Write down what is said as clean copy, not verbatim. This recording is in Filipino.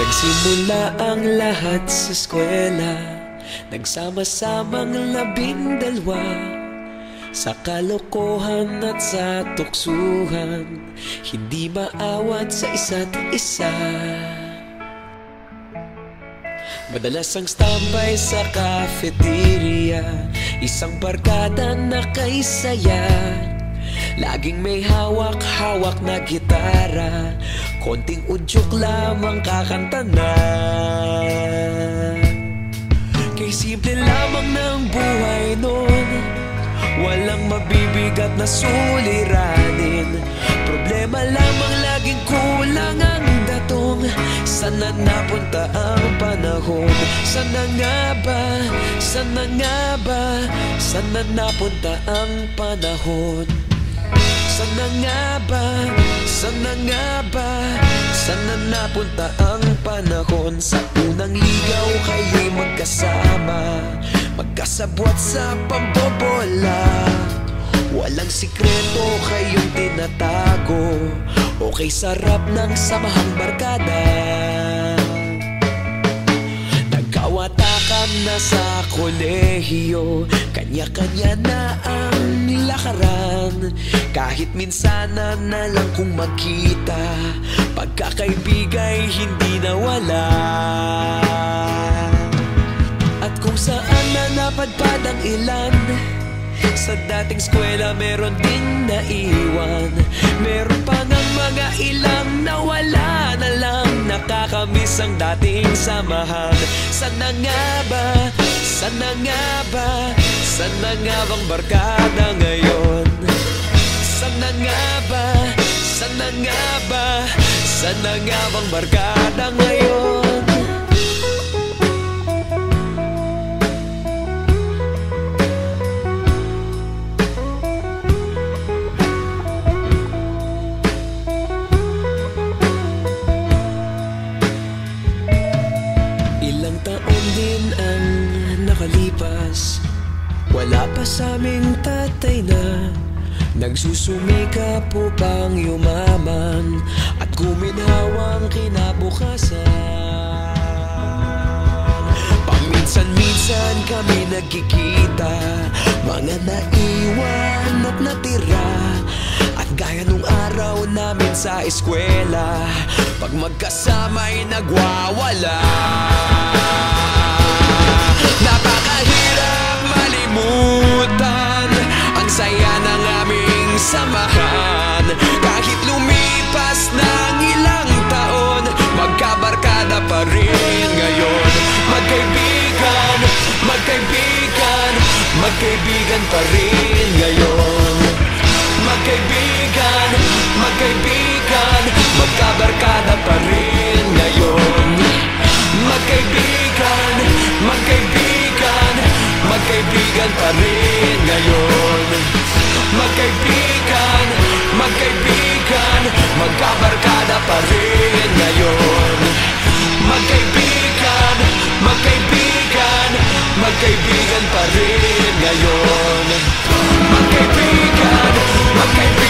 Nagsimula ang lahat sa eskwela, nagsama-samang 12 sa kalokohan at sa tuksuhan, hindi maawat sa isa't isa. Madalas ang standby sa cafeteria, isang barkada na kaisaya. Laging may hawak-hawak na gitara, konting udyok lamang kakanta na. Kay simple lamang ng buhay nun, walang mabibigat na suliranin. Problema lamang laging kulang ang datong. Sana napunta ang panahon? Sana nga ba? Sana nga ba? Sana napunta ang panahon? Sana nga ba? Sana nga ba? Sana napunta ang panahon? Sa unang ligaw kayo'y magkasama, magkasabwat sa pambobola. Walang sikreto kayong tinatago, okay sarap ng samahang barkada. Nagkawatakan na sa kolehiyo, kanya-kanya na ang lakaran. Kahit minsan na lang kung magkita, pagkakaibigay hindi nawala. At kung saan na napadpad ang ilan, sa dating eskwela meron ding naiwan. Meron pa ngang mga ilang nawala na lang, nakakamiss ang dating samahan. Sana nga ba? Sana nga ba? Sana nga bang barkada ngayon? Sana nga ba? Sana nga ba? Sana nga bang barkada ngayon? Ilang taon din ang nakalipas, wala pa sa aming tatay na nagsusumikap upang yumaman at guminhawang kinabukasan. Paminsan-minsan kami nagkikita, mga naiwan at natira. At gaya nung araw namin sa eskwela, pag magkasama'y nagwawala. Napakahirap malimutan ang saya ng aming samahan. Kahit lumipas ng ilang taon, magkabarkada pa rin ngayon. Magkaibigan, magkaibigan, magkaibigan pa rin ngayon. Magkaibigan, magkaibigan, magkabarkada pa rin ngayon. Magkaibigan, magkaibigan, magkaibigan pa rin ngayon. Magkaibigan, magkaibigan, magkabarkada pa rin ngayon. Magkaibigan, magkaibigan, magkaibigan pa rin ngayon. Magkaibigan, magkaibigan.